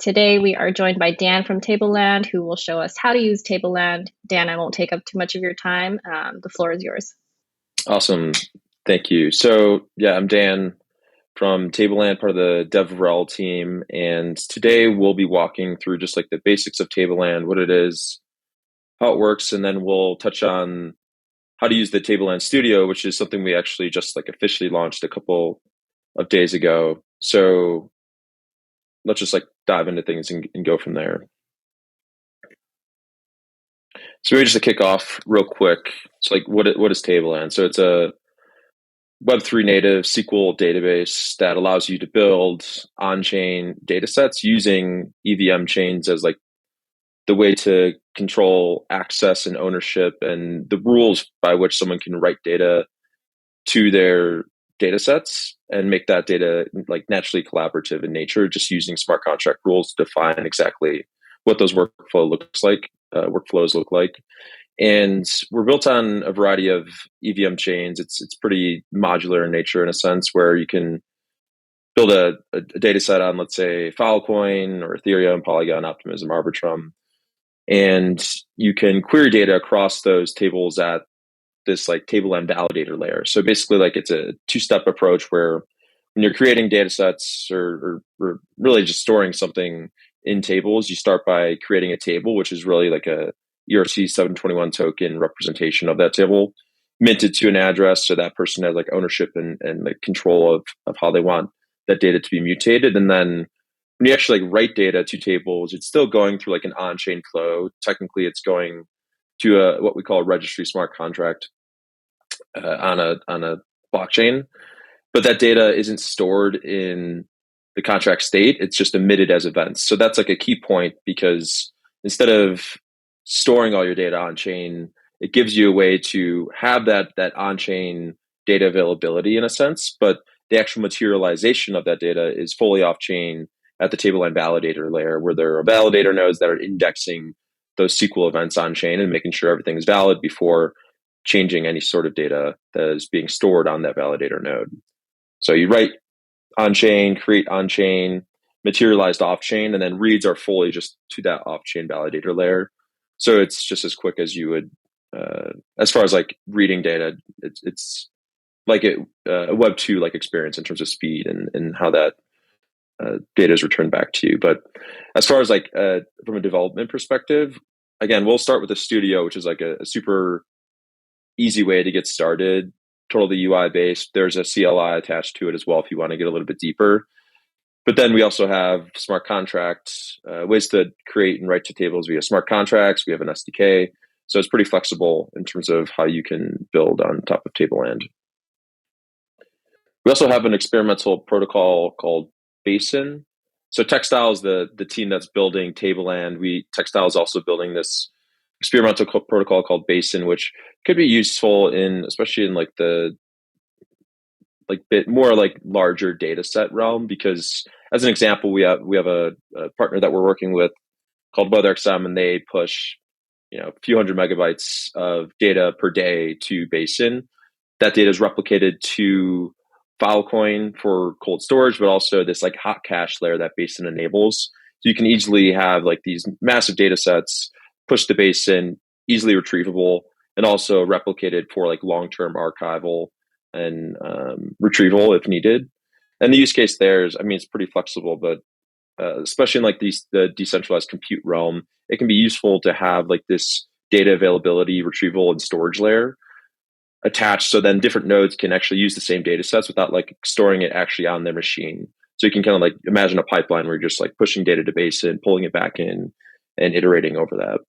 Today we are joined by Dan from Tableland, who will show us how to use Tableland. Dan, I won't take up too much of your time. The floor is yours. Awesome. Thank you. So yeah, I'm Dan from Tableland, part of the DevRel team. And today we'll be walking through just like the basics of Tableland, what it is, how it works, and then we'll touch on how to use the Tableland Studio, which is something we actually just like officially launched a couple of days ago. So let's just like dive into things and go from there. So maybe just to kick off real quick, it's like what is Tableland? So it's a Web3 native SQL database that allows you to build on-chain data sets using EVM chains as like the way to control access and ownership and the rules by which someone can write data to their data sets and make that data like naturally collaborative in nature, just using smart contract rules to define exactly what those workflows look like. And we're built on a variety of EVM chains. It's pretty modular in nature in a sense where you can build a data set on, let's say, Filecoin or Ethereum, Polygon, Optimism, Arbitrum, and you can query data across those tables at this like Tableland validator layer. So basically, like it's a two-step approach where when you're creating data sets or really just storing something in tables, you start by creating a table, which is really like a ERC 721 token representation of that table, minted to an address, so that person has like ownership and like control of how they want that data to be mutated. And then when you actually like write data to tables, it's still going through like an on-chain flow. Technically, it's going to what we call a registry smart contract on a blockchain, but that data isn't stored in the contract state. It's just emitted as events. So that's like a key point because instead of storing all your data on chain, it gives you a way to have that on chain data availability in a sense, but the actual materialization of that data is fully off chain at the Tableland validator layer, where there are validator nodes that are indexing those SQL events on chain and making sure everything is valid before changing any sort of data that is being stored on that validator node. So you write on chain, create on chain, materialized off chain, and then reads are fully just to that off chain validator layer. So it's just as quick as you would, as far as like reading data, it's like a Web2 like experience in terms of speed and how that data is returned back to you. But as far as like from a development perspective, again, we'll start with the studio, which is like a super easy way to get started, totally UI based. There's a CLI attached to it as well if you want to get a little bit deeper. But then we also have smart contracts, ways to create and write to tables via smart contracts. We have an SDK. So it's pretty flexible in terms of how you can build on top of Tableland. We also have an experimental protocol called Basin. So Textile is the team that's building Tableland. Textile is also building this experimental protocol called Basin, which could be useful in, especially in like the like bit more like larger data set realm. Because as an example, we have a partner that we're working with called WeatherXM, and they push a few hundred megabytes of data per day to Basin. That data is replicated to Filecoin for cold storage, but also this like hot cache layer that Basin enables. So you can easily have like these massive data sets pushed to Basin, easily retrievable, and also replicated for like long-term archival and retrieval if needed. And the use case there is, I mean, it's pretty flexible, but especially in like the decentralized compute realm, it can be useful to have like this data availability, retrieval, and storage layer attached. So then different nodes can actually use the same data sets without like storing it actually on their machine. So you can kind of like imagine a pipeline where you're just like pushing data to Basin, pulling it back in, and iterating over that.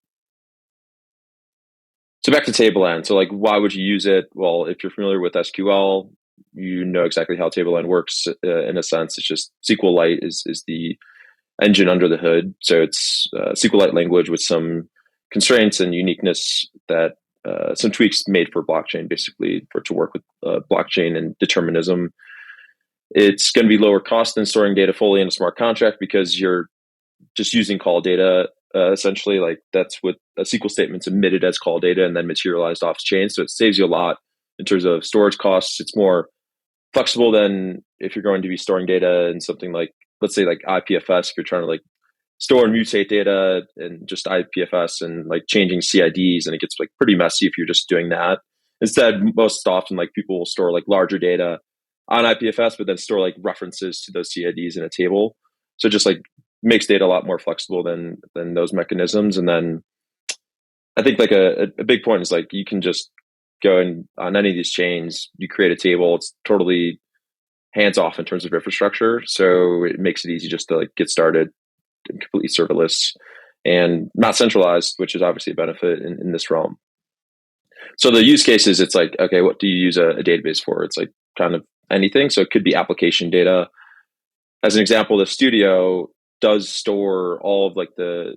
So back to Tableland. So like, why would you use it? Well, if you're familiar with SQL, you know exactly how Tableland works. In a sense, it's just SQLite is the engine under the hood. So it's SQLite language with some constraints and uniqueness that some tweaks made for blockchain, basically for it to work with blockchain and determinism. It's going to be lower cost than storing data fully in a smart contract because you're just using call data. Essentially, like that's what a SQL statement's emitted as call data and then materialized off chain. So it saves you a lot in terms of storage costs. It's more flexible than if you're going to be storing data in something like, let's say, like IPFS. If you're trying to like store and mutate data and just IPFS and like changing CIDs, and it gets like pretty messy if you're just doing that. Instead, most often like people will store like larger data on IPFS, but then store like references to those CIDs in a table. So just like makes data a lot more flexible than those mechanisms. And then I think like a big point is like you can just go and on any of these chains, you create a table. It's totally hands off in terms of infrastructure, so it makes it easy just to like get started, completely serverless and not centralized, which is obviously a benefit in this realm. So the use cases, it's like, okay, what do you use a database for? It's like kind of anything. So it could be application data. As an example, the studio does store all of like the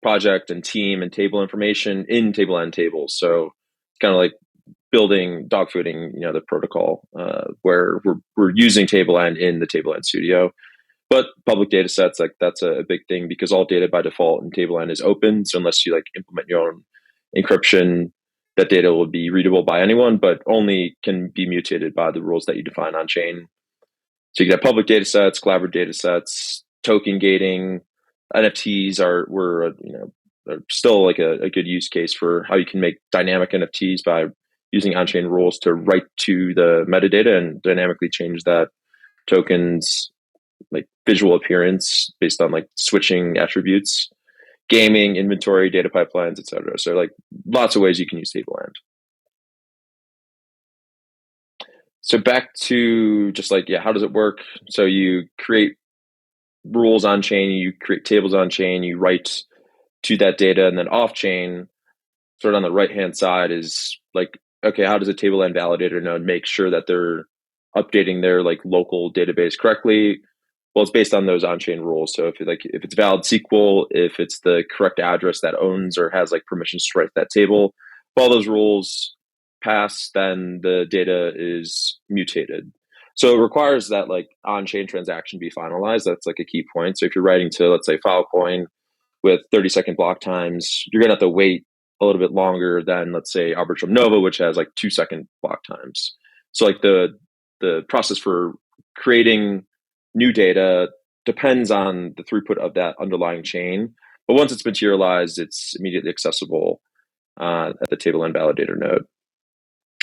project and team and table information in Tableland tables. So it's kind of like building dogfooding, the protocol where we're using Tableland in the Tableland studio. But public data sets, like that's a big thing because all data by default in Tableland is open. So unless you like implement your own encryption, that data will be readable by anyone, but only can be mutated by the rules that you define on chain. So you can have public data sets, collaborative data sets, token gating. NFTs are still like a good use case for how you can make dynamic NFTs by using on-chain rules to write to the metadata and dynamically change that token's like visual appearance based on like switching attributes, gaming, inventory, data pipelines, etc. So like lots of ways you can use Tableland. So back to just like, how does it work? So you create rules on chain, you create tables on chain, you write to that data, and then off chain, sort of on the right hand side is like, okay, how does a Tableland validator node make sure that they're updating their like local database correctly? Well, it's based on those on-chain rules. So if it's valid SQL, if it's the correct address that owns or has like permissions to write that table, if all those rules pass, then the data is mutated. So it requires that like on-chain transaction be finalized. That's like a key point. So if you're writing to, let's say, Filecoin with 30-second block times, you're gonna have to wait a little bit longer than, let's say, Arbitrum Nova, which has like 2-second block times. So like the process for creating new data depends on the throughput of that underlying chain. But once it's materialized, it's immediately accessible at the Tableland validator node.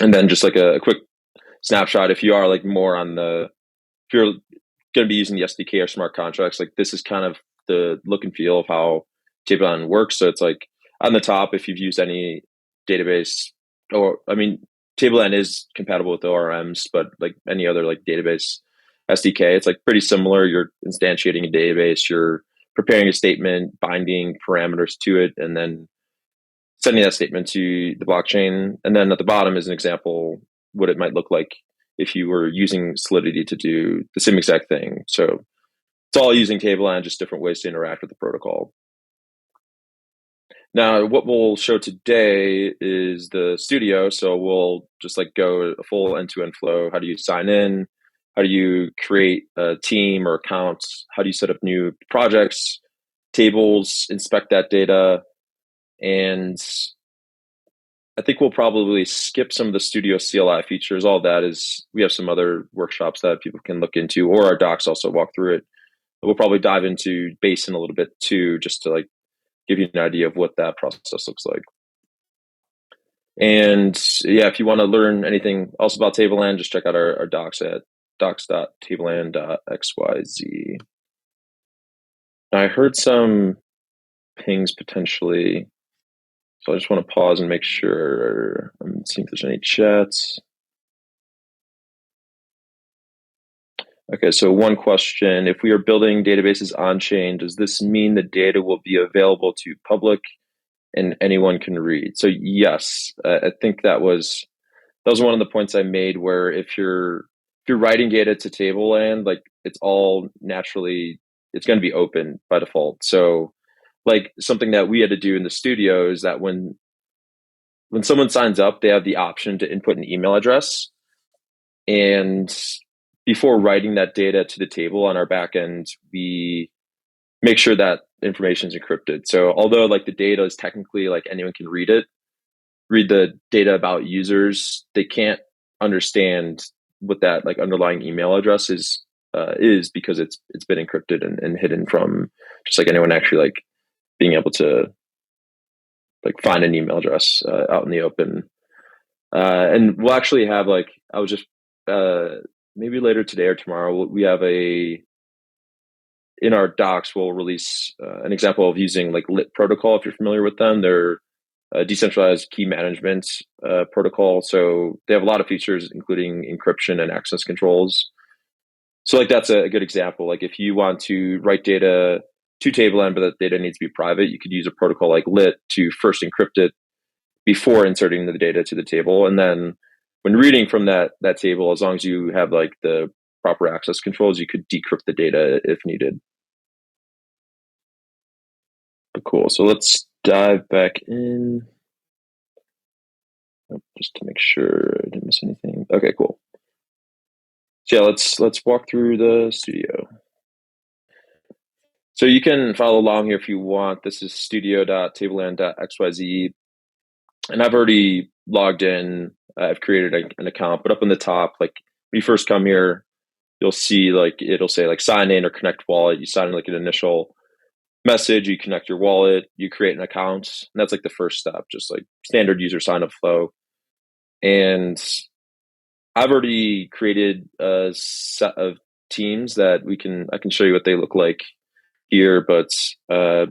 And then just like a quick snapshot, if you are like more on if you're going to be using the SDK or smart contracts, like this is kind of the look and feel of how Tableland works. So it's like on the top, if you've used any database, or I mean, Tableland is compatible with ORMs, but like any other like database SDK, it's like pretty similar. You're instantiating a database, you're preparing a statement, binding parameters to it, and then sending that statement to the blockchain. And then at the bottom is an example what it might look like if you were using Solidity to do the same exact thing. So it's all using Tableland, just different ways to interact with the protocol. Now, what we'll show today is the studio. So we'll just like go a full end-to-end flow. How do you sign in? How do you create a team or accounts? How do you set up new projects, tables, inspect that data? And I think we'll probably skip some of the studio CLI features. All that is, we have some other workshops that people can look into, or our docs also walk through it. We'll probably dive into Basin a little bit too, just to like give you an idea of what that process looks like. And if you want to learn anything else about Tableland, just check out our docs at docs.tableland.xyz. I heard some pings potentially, so I just want to pause and make sure I'm seeing if there's any chats. Okay, so one question: if we are building databases on chain, does this mean the data will be available to public and anyone can read? So yes, I think that was one of the points I made, where if you're writing data to Tableland, like it's all naturally, it's going to be open by default. So like something that we had to do in the studio is that when someone signs up, they have the option to input an email address. And before writing that data to the table on our backend, we make sure that information is encrypted. So although like the data is technically like anyone can read the data about users, they can't understand what that like underlying email address is is, because it's been encrypted and hidden from just like anyone actually like being able to like find an email address out in the open. And we'll actually have like, I was just maybe later today or tomorrow, we have in our docs, we'll release an example of using like lit protocol. If you're familiar with them, they're a decentralized key management protocol. So they have a lot of features, including encryption and access controls. So like that's a good example. Like if you want to write data to Tableland, but that data needs to be private, you could use a protocol like lit to first encrypt it before inserting the data to the table. And then when reading from that table, as long as you have like the proper access controls, you could decrypt the data if needed. But cool. So let's dive back in. Just to make sure I didn't miss anything. Okay, cool. So yeah, let's walk through the studio. So you can follow along here if you want. This is studio.tableland.xyz. And I've already logged in. I've created an account, but up in the top, like when you first come here, you'll see like it'll say like sign in or connect wallet. You sign in like an initial message, you connect your wallet, you create an account. And that's like the first step, just like standard user sign up flow. And I've already created a set of teams that I can show you what they look like here, but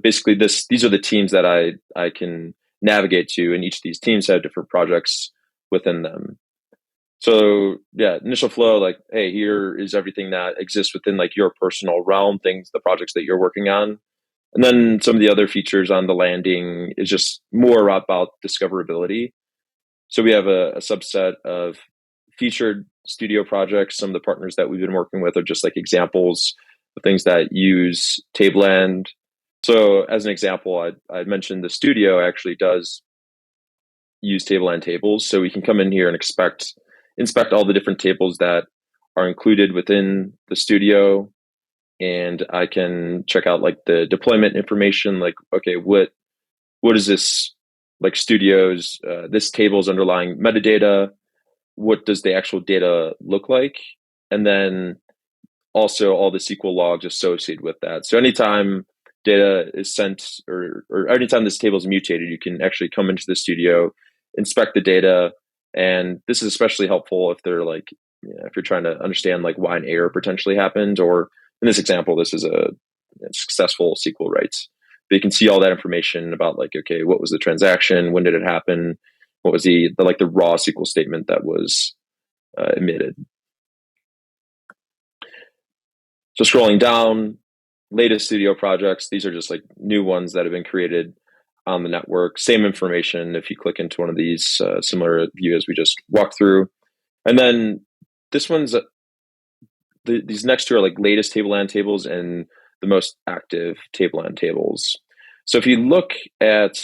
basically these are the teams that I can navigate to, and each of these teams have different projects within them. So yeah, initial flow, like, hey, here is everything that exists within like your personal realm, things, the projects that you're working on. And then some of the other features on the landing is just more about discoverability. So we have a subset of featured studio projects. Some of the partners that we've been working with are just like examples of things that use Tableland. So as an example, I mentioned the studio actually does use Tableland tables. So we can come in here and inspect all the different tables that are included within the studio. And I can check out like the deployment information, like, okay, what is this like studios, this table's underlying metadata, what does the actual data look like? And then also all the SQL logs associated with that. So anytime data is sent or anytime this table is mutated, you can actually come into the studio, inspect the data. And this is especially helpful if they're like, if you're trying to understand like why an error potentially happened, or in this example, this is a successful SQL write. But you can see all that information about like, okay, what was the transaction? When did it happen? What was the like the raw SQL statement that was emitted? So scrolling down, latest studio projects, these are just like new ones that have been created on the network. Same information if you click into one of these, similar view as we just walked through. And then this one's, these next two are like latest Tableland tables and the most active Tableland tables. So if you look at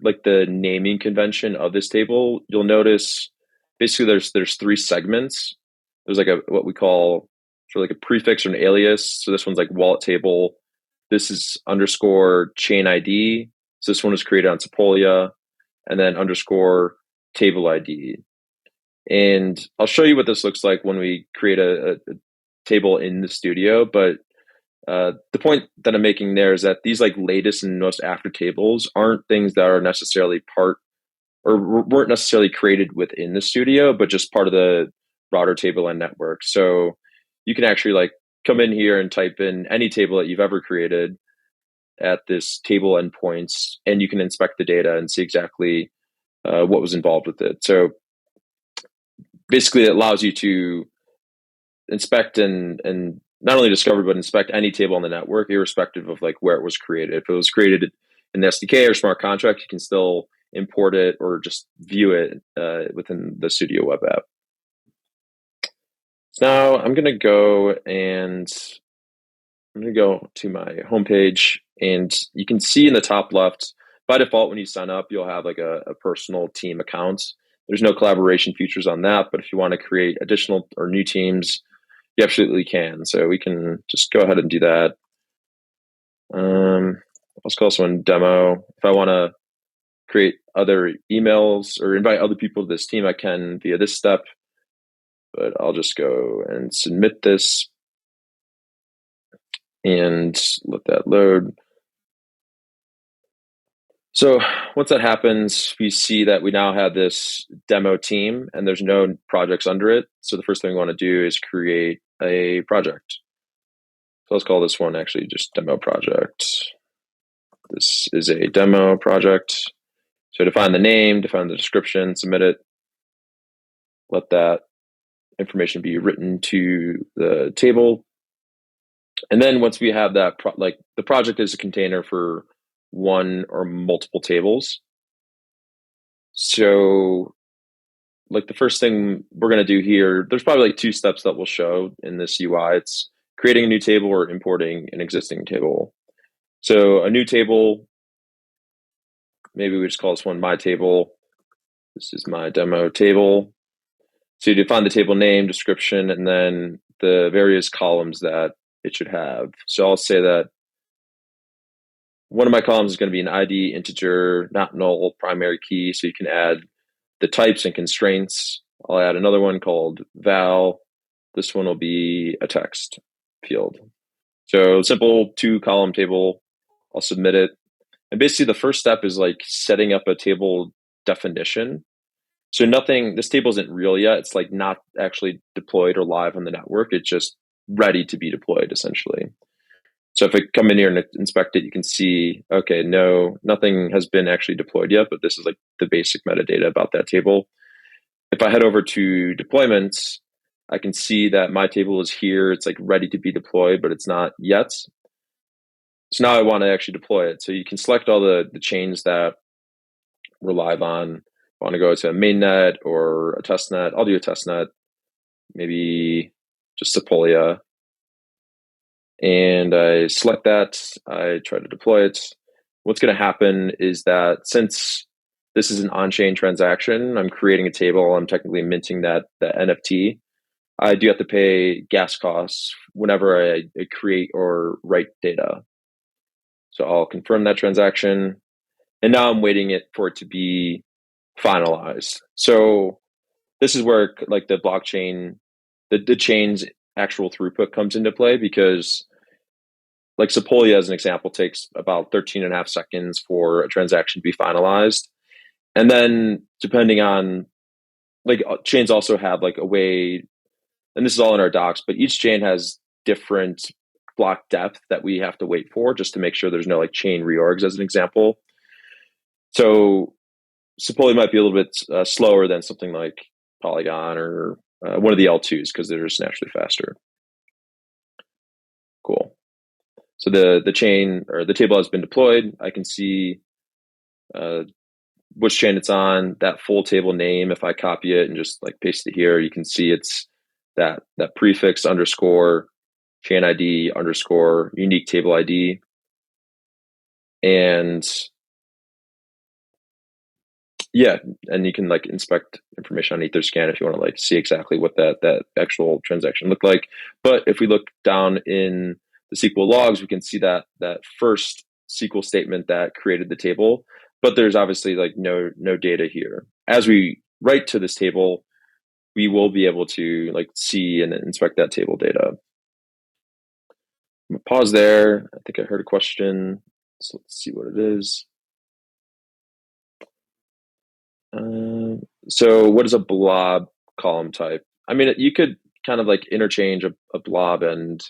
like the naming convention of this table, you'll notice basically there's three segments. There's like what we call sort of like a prefix or an alias. So this one's like wallet table. This is underscore chain ID. So this one was created on Sepolia, and then underscore table ID. And I'll show you what this looks like when we create a table in the studio. But the point that I'm making there is that these like latest and most active tables aren't things that are necessarily part or weren't necessarily created within the studio, but just part of the broader Tableland network. So you can actually like come in here and type in any table that you've ever created at this table endpoints, and you can inspect the data and see exactly what was involved with it. So basically, it allows you to inspect and not only discover but inspect any table on the network, irrespective of like where it was created. If it was created in the SDK or smart contract, you can still import it or just view it within the Studio web app. So now I'm going to go to my homepage, and you can see in the top left, by default, when you sign up, you'll have like a personal team account. There's no collaboration features on that, but if you want to create additional or new teams, you absolutely can. So we can just go ahead and do that. Let's call this one demo. If I want to create other emails or invite other people to this team, I can via this step, but I'll just go and submit this. and let that load. So once that happens, we see that we now have this demo team and there's no projects under it. So the first thing we want to do is create a project. So let's call this one actually just demo project. This is a demo project. So define the name, define the description, submit it. Let that information be written to the table. And then once we have that, the project is a container for one or multiple tables. So like the first thing we're going to do here, there's probably like two steps that we'll show in this UI. It's creating a new table or importing an existing table. So a new table, maybe we just call this one my table. This is my demo table. So you define the table name, description, and then the various columns that it should have. So I'll say that one of my columns is going to be an ID, integer, not null, primary key. So you can add the types and constraints. I'll add another one called val. This one will be a text field. So simple 2-column table. I'll submit it. And basically the first step is like setting up a table definition. So this table isn't real yet. It's like not actually deployed or live on the network. It's just ready to be deployed essentially. So if I come in here and inspect it, you can see, okay, no, nothing has been actually deployed yet, but this is like the basic metadata about that table. If I head over to deployments, I can see that my table is here. It's like ready to be deployed, but it's not yet. So now I want to actually deploy it. So you can select all the chains that we're live on. I want to go to a mainnet or a testnet. I'll do a testnet, maybe just Sepolia. And I select that, I try to deploy it. What's going to happen is that since this is an on-chain transaction, I'm creating a table, I'm technically minting that NFT. I do have to pay gas costs whenever I create or write data. So I'll confirm that transaction. And now I'm waiting for it to be finalized. So this is where like the blockchain, the chain's actual throughput comes into play, because like Sepolia, as an example, takes about 13.5 seconds for a transaction to be finalized. And then depending on, like, chains also have like a way, and this is all in our docs, but each chain has different block depth that we have to wait for just to make sure there's no like chain reorgs, as an example. So Sepolia might be a little bit slower than something like Polygon or one of the L2s, because they're just naturally faster. Cool. So the chain or the table has been deployed. I can see which chain it's on, that full table name. If I copy it and just like paste it here, you can see it's that prefix underscore chain ID underscore unique table ID. And yeah, and you can like inspect information on Etherscan if you want to like see exactly what that actual transaction looked like. But if we look down in the SQL logs, we can see that first SQL statement that created the table, but there's obviously like no data here. As we write to this table, we will be able to like see and inspect that table data. I'm gonna pause there. I think I heard a question, so let's see what it is. So what is a blob column type? I mean, you could kind of like interchange a blob and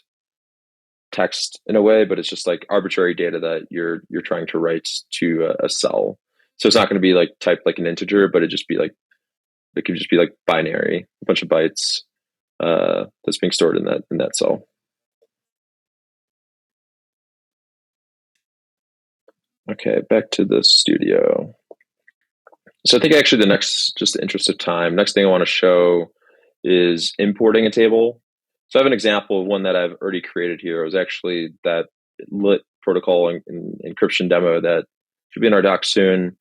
text in a way, but it's just like arbitrary data that you're trying to write to a cell. So it's not going to be like typed like an integer, but it could just be like binary, a bunch of bytes that's being stored in that cell. Okay, back to the studio. So I think actually the next, just the interest of time, next thing I want to show is importing a table. So I have an example of one that I've already created here. It was actually that lit protocol and encryption demo that should be in our docs soon.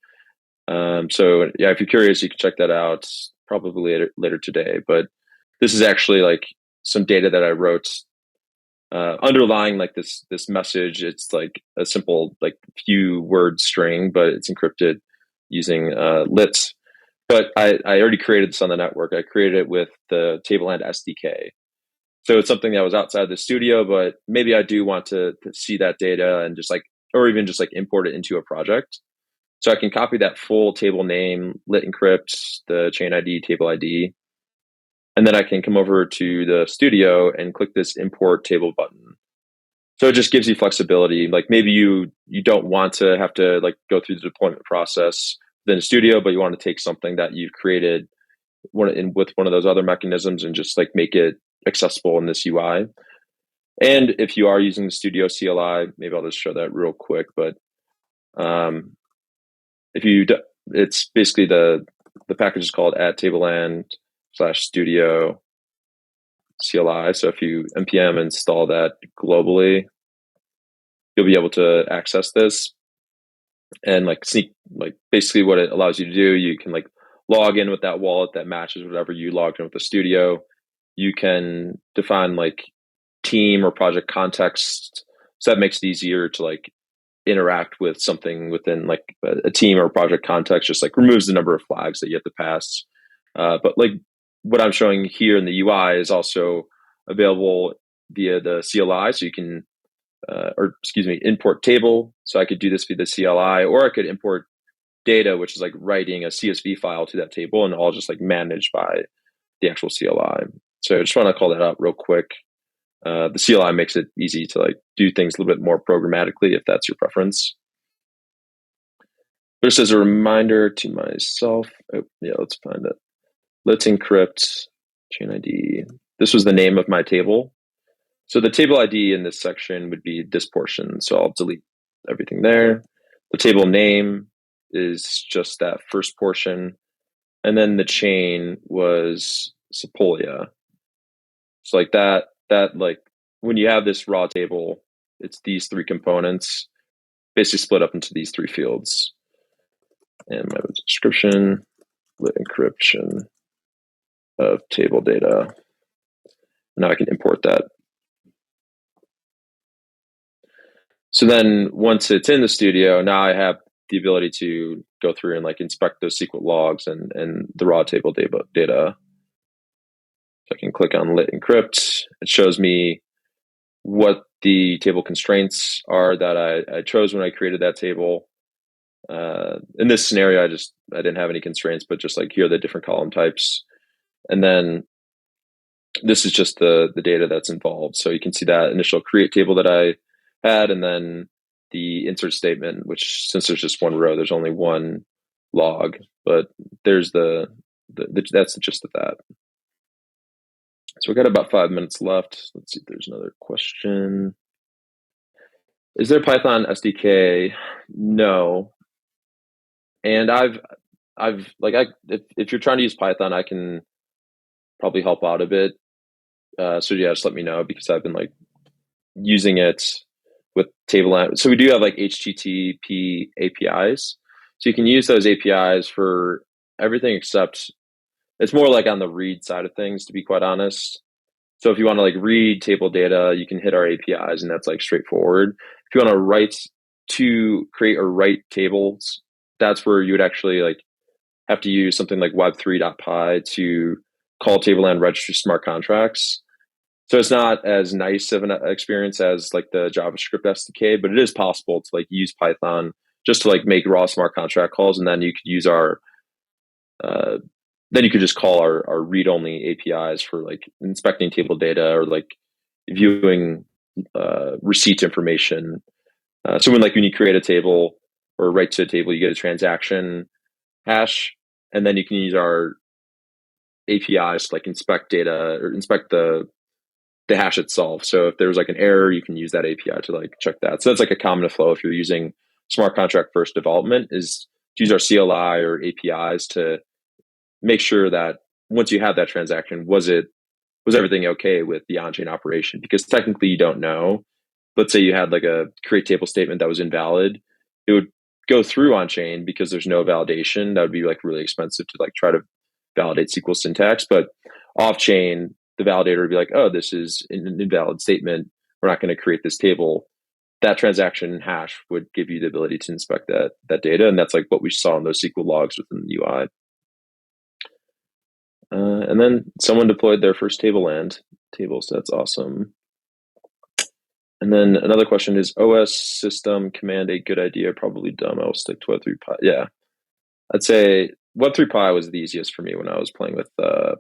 So yeah, if you're curious, you can check that out probably later today. But this is actually like some data that I wrote underlying like this message. It's like a simple like few word string, but it's encrypted using lit. But I already created this on the network. I created it with the Tableland SDK. So it's something that was outside the studio, but maybe I do want to see that data and just like, or even just like import it into a project. So I can copy that full table name, lit encrypt, the chain ID, table ID, and then I can come over to the studio and click this import table button. So it just gives you flexibility. Like maybe you don't want to have to like go through the deployment process within the studio, but you want to take something that you've created with one of those other mechanisms and just like make it accessible in this UI. And if you are using the Studio CLI, maybe I'll just show that real quick. But um, if you, it's basically the package is called @tableland/studio CLI. So if you npm install that globally, you'll be able to access this and like basically what it allows you to do. You can like log in with that wallet that matches whatever you logged in with the studio. You can define like team or project context, so that makes it easier to like interact with something within like a team or project context. Just like removes the number of flags that you have to pass. But like what I'm showing here in the UI is also available via the CLI, so you can import table. So I could do this via the CLI, or I could import data, which is like writing a CSV file to that table, and all just like managed by the actual CLI. So I just want to call that out real quick. The CLI makes it easy to like do things a little bit more programmatically if that's your preference. Just as a reminder to myself, let's find it. Let's encrypt chain ID. This was the name of my table. So the table ID in this section would be this portion. So I'll delete everything there. The table name is just that first portion. And then the chain was Sepolia. So like that like when you have this raw table, it's these three components basically split up into these three fields. And my description, lit encryption of table data. Now I can import that. So then once it's in the studio, now I have the ability to go through and like inspect those SQL logs and the raw table data. So I can click on lit encrypt. It shows me what the table constraints are that I chose when I created that table. In this scenario, I didn't have any constraints, but just like here are the different column types. And then this is just the data that's involved. So you can see that initial create table that I had, and then the insert statement, which since there's just one row, there's only one log, but there's that's the gist of that. So we got about 5 minutes left. Let's see if there's another question. Is there Python SDK? No. And if you're trying to use Python, I can probably help out a bit. So yeah, just let me know, because I've been like using it with Tableland. So we do have like HTTP APIs. So you can use those APIs for everything except it's more like on the read side of things, to be quite honest. So if you want to like read table data, you can hit our APIs, and that's like straightforward. If you want to create or write tables, that's where you would actually like have to use something like web3.py to call Tableland registry smart contracts. So it's not as nice of an experience as like the JavaScript SDK, but it is possible to like use Python just to like make raw smart contract calls, and then you could use then you could just call our read-only APIs for like inspecting table data or like viewing receipt information. So when you create a table or write to a table, you get a transaction hash, and then you can use our APIs to like inspect data or inspect the hash itself. So if there's like an error, you can use that API to like check that. So that's like a common flow if you're using smart contract first development, is to use our CLI or APIs to make sure that once you have that transaction, was everything okay with the on-chain operation? Because technically you don't know. Let's say you had like a create table statement that was invalid. It would go through on-chain because there's no validation. That would be like really expensive to like try to validate SQL syntax. But off-chain, the validator would be like, oh, this is an invalid statement. We're not going to create this table. That transaction hash would give you the ability to inspect that data. And that's like what we saw in those SQL logs within the UI. And then someone deployed their first Tableland table sets, awesome. And then another question is OS system command a good idea? Probably dumb. I will stick to Web3 Pi. Yeah, I'd say Web3 Pi was the easiest for me when I was playing with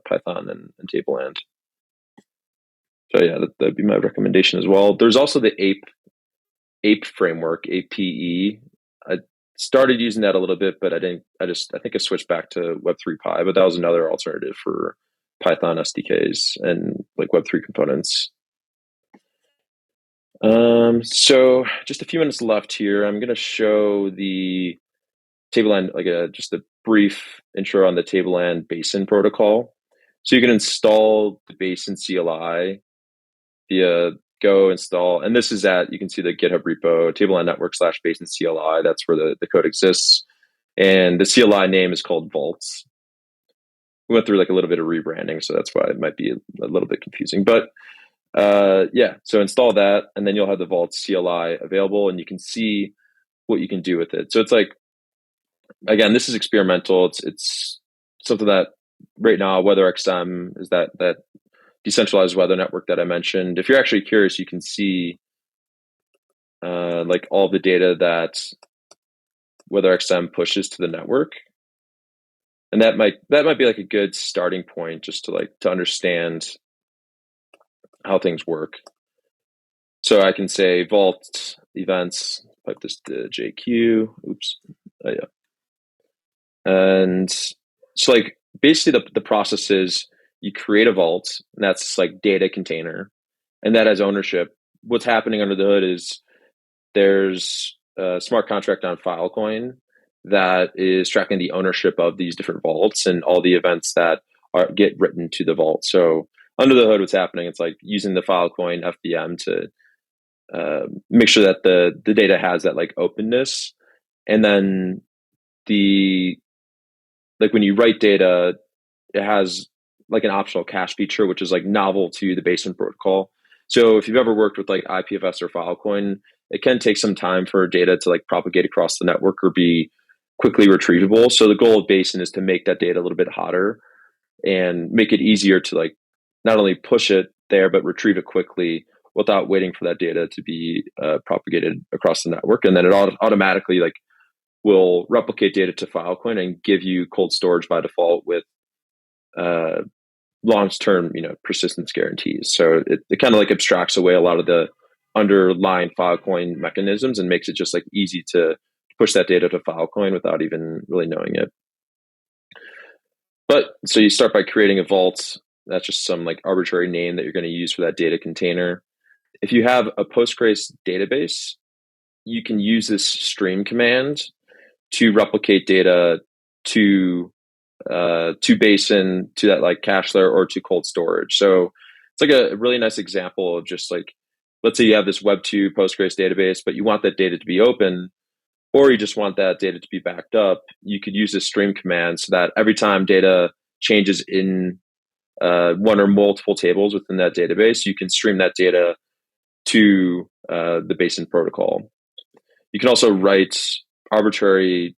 Python and Tableland. So yeah, that'd be my recommendation as well. There's also the Ape framework, APE. I started using that a little bit, but I didn't. I think I switched back to Web3 Pi, but that was another alternative for Python SDKs and like Web3 components. So just a few minutes left here. I'm going to show the Tableland, like just a brief intro on the Tableland Basin protocol. So you can install the Basin CLI via go install, and this is you can see the GitHub repo, Tableland network / Basin CLI. That's where the code exists. And the CLI name is called Vaults. We went through like a little bit of rebranding, so that's why it might be a little bit confusing. But yeah, so install that, and then you'll have the Vaults CLI available, and you can see what you can do with it. So it's like, again, this is experimental. It's something that right now, WeatherXM is that decentralized weather network that I mentioned. If you're actually curious, you can see like all the data that WeatherXM pushes to the network, and that might be like a good starting point just to understand how things work. So I can say vault events, pipe this to JQ. Oops. Oh, yeah. And so like basically the process is you create a vault, and that's like data container, and that has ownership. What's happening under the hood is there's a smart contract on Filecoin that is tracking the ownership of these different vaults and all the events that get written to the vault. So under the hood, what's happening, it's like using the Filecoin FVM to make sure that the data has that like openness. And then like when you write data, it has like an optional cache feature, which is like novel to the Basin protocol. So if you've ever worked with like IPFS or Filecoin, it can take some time for data to like propagate across the network or be quickly retrievable. So the goal of Basin is to make that data a little bit hotter and make it easier to like not only push it there, but retrieve it quickly without waiting for that data to be propagated across the network. And then it automatically like will replicate data to Filecoin and give you cold storage by default with long-term, persistence guarantees. So it kind of like abstracts away a lot of the underlying Filecoin mechanisms and makes it just like easy to push that data to Filecoin without even really knowing it. But so you start by creating a vault. That's just some like arbitrary name that you're going to use for that data container. If you have a Postgres database, you can use this stream command to replicate data to Basin, to that like cache layer, or to cold storage. So it's like a really nice example of just like, let's say you have this Web2 Postgres database, but you want that data to be open, or you just want that data to be backed up. You could use this stream command so that every time data changes in one or multiple tables within that database, you can stream that data to the Basin protocol. You can also write arbitrary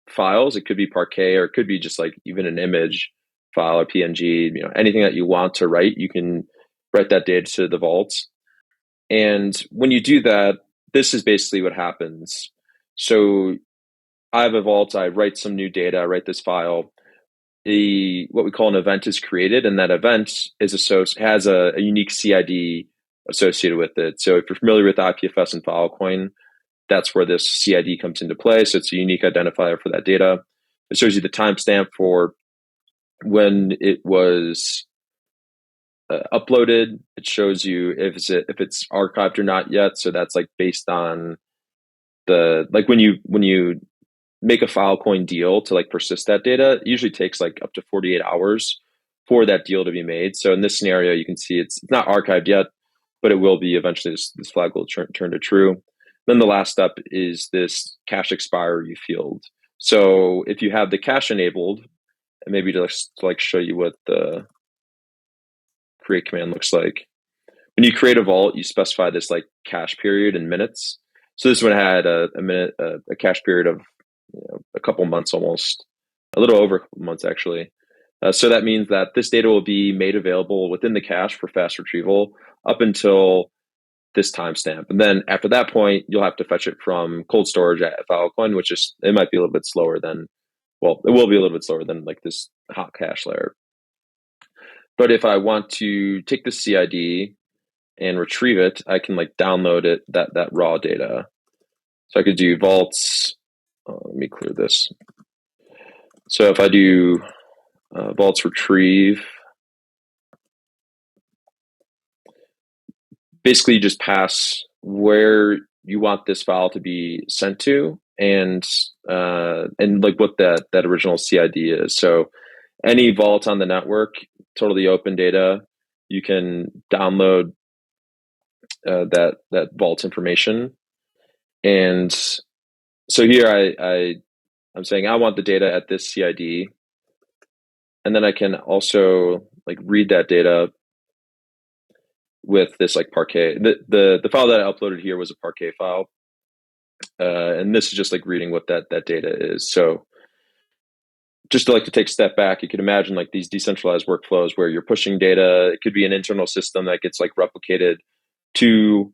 files. It could be Parquet, or it could be just like even an image file or PNG, anything that you want to write, you can write that data to the vaults. And when you do that, this is basically what happens. So I have a vault, I write some new data, I write this file. What we call an event is created, and that event has a unique CID associated with it. So if you're familiar with IPFS and Filecoin, that's where this CID comes into play. So it's a unique identifier for that data. It shows you the timestamp for when it was uploaded. It shows you if it's archived or not yet. So that's like based on like when you make a Filecoin deal to like persist that data, it usually takes like up to 48 hours for that deal to be made. So in this scenario, you can see it's not archived yet, but it will be eventually. This flag will turn to true. Then the last step is this cache expiry field. So if you have the cache enabled, and maybe to like show you what the create command looks like. When you create a vault, you specify this like cache period in minutes. So this one had a cache period of a couple months, almost a little over a couple months actually. So that means that this data will be made available within the cache for fast retrieval up until this timestamp. And then after that point, you'll have to fetch it from cold storage at Filecoin, which is, it might be a little bit slower than, well, it will be a little bit slower than like this hot cache layer. But if I want to take the CID and retrieve it, I can like download it, that raw data. So I could do vaults. Let me clear this. So if I do vaults retrieve, basically you just pass where you want this file to be sent to and like what that original CID is. So any vault on the network, totally open data, you can download that vault information. And so here I'm saying I want the data at this CID, and then I can also like read that data with this like Parquet. The file that I uploaded here was a Parquet file, and this is just like reading what that data is. So just to like to take a step back, you could imagine like these decentralized workflows where you're pushing data. It could be an internal system that gets like replicated to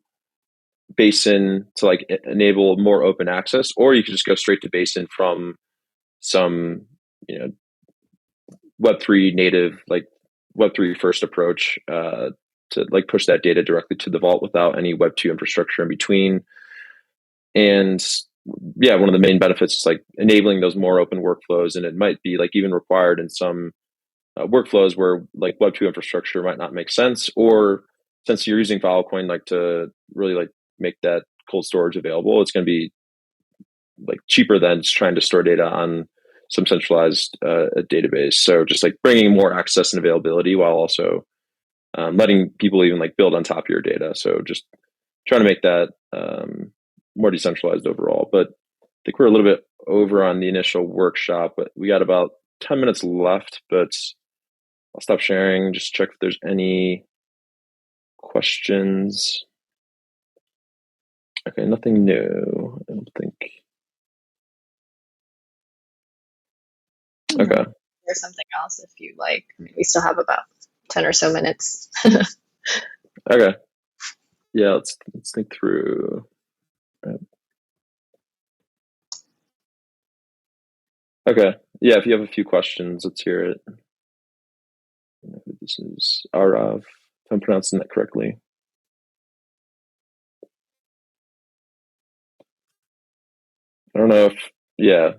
Basin to like enable more open access, or you could just go straight to Basin from some, you know, Web3 native, like Web3 first approach to like push that data directly to the vault without any Web2 infrastructure in between. And yeah, one of the main benefits is like enabling those more open workflows, and it might be like even required in some workflows where like Web2 infrastructure might not make sense, or since you're using Filecoin like to really like make that cold storage available, it's going to be like cheaper than just trying to store data on some centralized database. So just like bringing more access and availability while also letting people even like build on top of your data. So just trying to make that more decentralized overall. But I think we're a little bit over on the initial workshop, but we got about 10 minutes left, but I'll stop sharing, just check if there's any questions. Okay, nothing new, I don't think. Okay. There's something else if you like. I mean, we still have about 10 or so minutes. Okay. Yeah, let's think through. Okay. Yeah, if you have a few questions, let's hear it. This is Arav, if I'm pronouncing that correctly. I don't know if, yeah.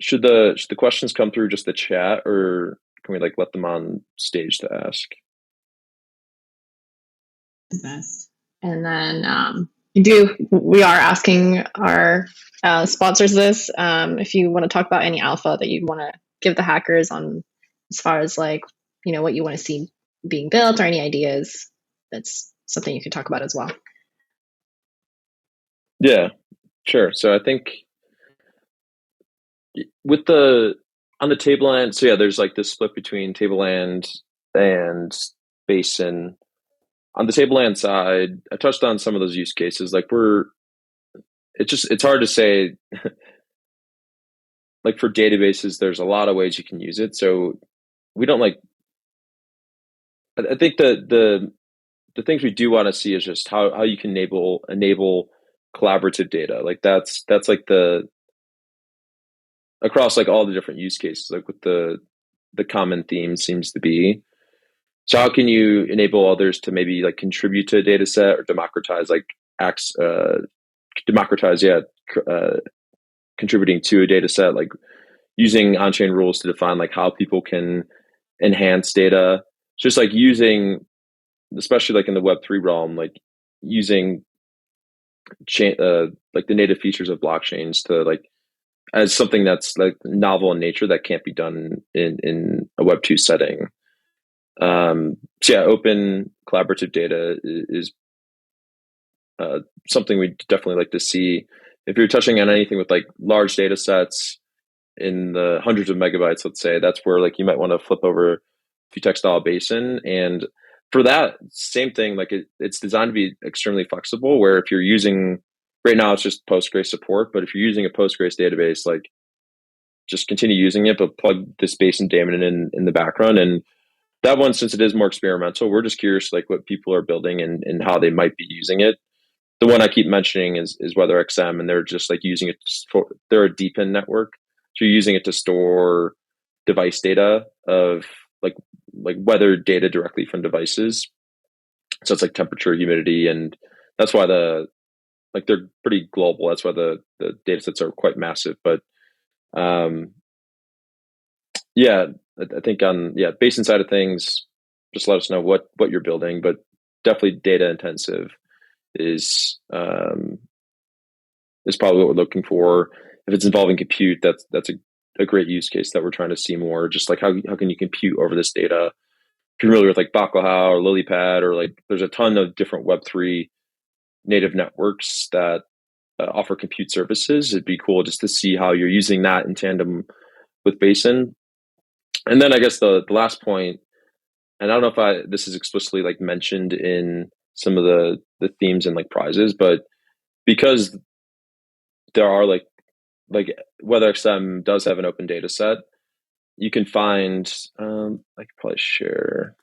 Should the questions come through just the chat, or can we like let them on stage to ask? Best. And then we are asking our sponsors this. If you want to talk about any alpha that you want to give the hackers on, as far as like, you know, what you want to see being built or any ideas, that's something you can talk about as well. Yeah, sure. So I think with on the Tableland, so yeah, there's like this split between Tableland and Basin. On the Tableland side, I touched on some of those use cases. Like it's hard to say. Like for databases, there's a lot of ways you can use it. So we don't like. I think the things we do want to see is just how you can enable collaborative data. Like that's like the across like all the different use cases, like what the common theme seems to be. So how can you enable others to maybe like contribute to a data set or democratize like contributing to a data set, like using on-chain rules to define like how people can enhance data, just like using, especially like in the Web3 realm, like using like the native features of blockchains to like as something that's like novel in nature that can't be done in a Web2 setting. So yeah, open collaborative data is something we definitely like to see. If you're touching on anything with like large data sets in the hundreds of megabytes, let's say, that's where like you might want to flip over to textile Basin. And for that same thing, like it's designed to be extremely flexible, where if you're using, right now it's just Postgres support, but if you're using a Postgres database, like just continue using it, but plug this base and daemon in the background. And that one, since it is more experimental, we're just curious like what people are building and how they might be using it. The one I keep mentioning is WeatherXM, and they're just like using it for, they're a DePIN network. So you're using it to store device data of like weather data directly from devices. So it's like temperature, humidity, and that's why they're pretty global. That's why the data sets are quite massive. But um, yeah, I think on basin side of things, just let us know what you're building, but definitely data intensive is probably what we're looking for. If it's involving compute, that's a great use case that we're trying to see more. Just like how can you compute over this data? If you're familiar with like Bacalhau or Lilypad, or like there's a ton of different Web3 native networks that offer compute services. It'd be cool just to see how you're using that in tandem with Basin. And then I guess the last point, and I don't know if this is explicitly like mentioned in some of the themes and like prizes, but because there are like WeatherXM does have an open data set, you can find I could probably share.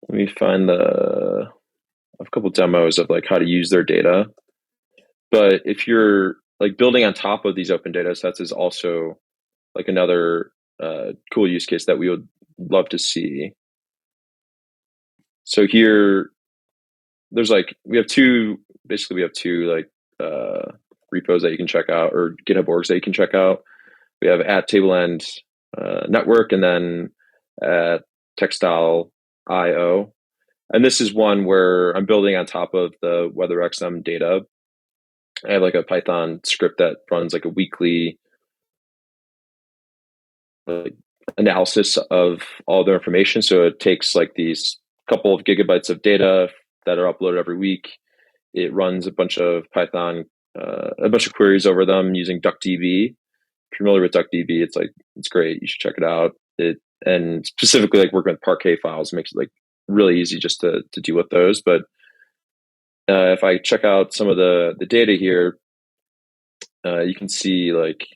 Let me find a couple demos of like how to use their data. But if you're like building on top of these open data sets is also like another cool use case that we would love to see. So here, there's like we have two like repos that you can check out, or GitHub orgs that you can check out. We have at Tableland network, and then at Textile IO. And this is one where I'm building on top of the WeatherXM data. I have like a Python script that runs like a weekly like analysis of all their information. So it takes like these couple of gigabytes of data that are uploaded every week. It runs a bunch of Python, a bunch of queries over them using DuckDB. If you're familiar with DuckDB, it's great. You should check it out. And specifically like working with Parquet files makes it like really easy just to deal with those. But if I check out some of the data here, you can see like,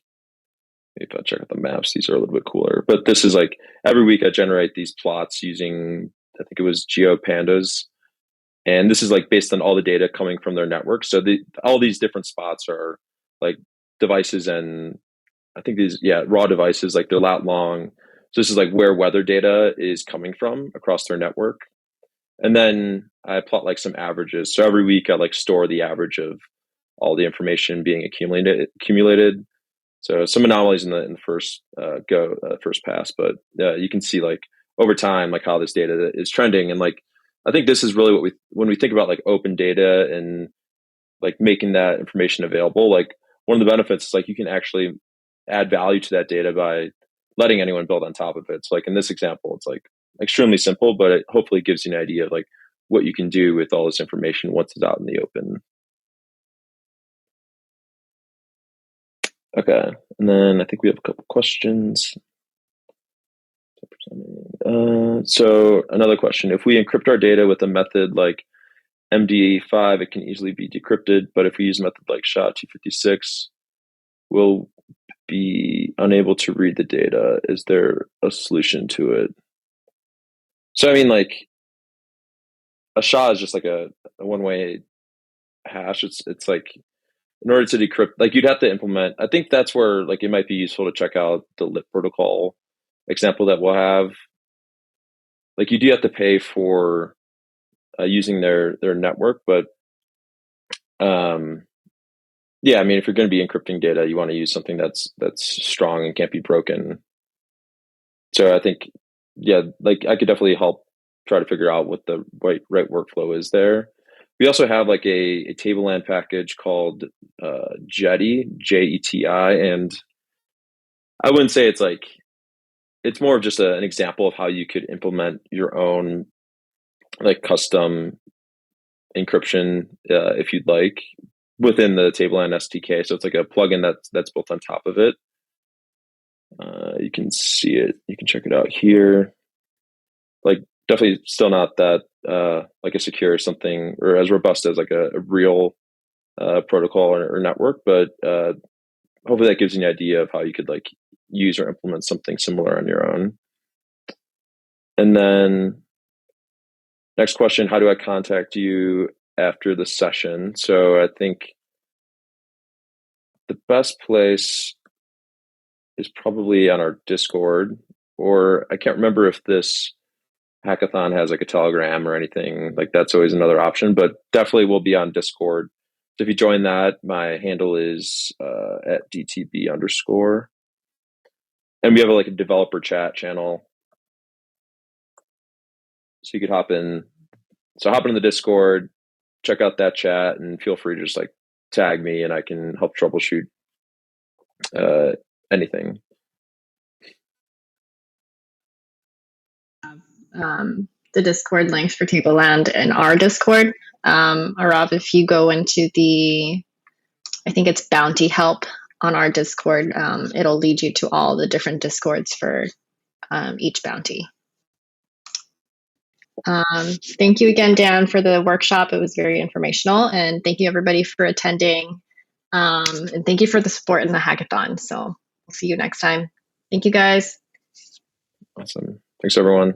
if I check out the maps, these are a little bit cooler. But this is like every week I generate these plots using, I think it was GeoPandas. And this is like based on all the data coming from their network. So all these different spots are like devices, and I think these, raw devices, like they're lat long. So this is like where weather data is coming from across their network. And then I plot like some averages. So every week I like store the average of all the information being accumulated. So some anomalies in the first first pass, but you can see like over time, like how this data is trending. And like, I think this is really what when we think about like open data and like making that information available, like one of the benefits is like you can actually add value to that data by letting anyone build on top of it. So like in this example, it's like extremely simple, but it hopefully gives you an idea of like what you can do with all this information once it's out in the open. Okay, and then I think we have a couple questions. So another question: if we encrypt our data with a method like MD5, it can easily be decrypted. But if we use a method like SHA-256, we'll be unable to read the data. Is there a solution to it? So I mean, like a SHA is just like a one-way hash. It's like in order to decrypt, like you'd have to implement. I think that's where like it might be useful to check out the LIP protocol example that we'll have. Like you do have to pay for using their network, but yeah, I mean, if you're going to be encrypting data, you want to use something that's strong and can't be broken. So I think, like I could definitely help try to figure out what the right workflow is there. We also have like a Tableland package called Jetty, Jeti, and I wouldn't say it's like, it's more of just an example of how you could implement your own like custom encryption if you'd like within the Tableland SDK. So it's like a plugin that's built on top of it. You can see it. You can check it out here. Like definitely still not that like a secure something or as robust as like a real protocol or network, but hopefully that gives you an idea of how you could like use or implement something similar on your own. And then next question, how do I contact you after the session? So I think the best place is probably on our Discord, or I can't remember if this hackathon has like a Telegram or anything. Like that's always another option, but definitely we'll be on Discord. So if you join that, my handle is at DTB underscore. And we have like a developer chat channel. So you could hop in. So hop into the Discord, check out that chat, and feel free to just like tag me and I can help troubleshoot anything. The Discord links for Tableland in our Discord. Arav, if you go into I think it's Bounty Help on our Discord, it'll lead you to all the different Discords for each bounty. Thank you again, Dan, for the workshop. It was very informational, and thank you everybody for attending. And thank you for the support in the hackathon. So we'll see you next time. Thank you guys. Awesome. Thanks everyone.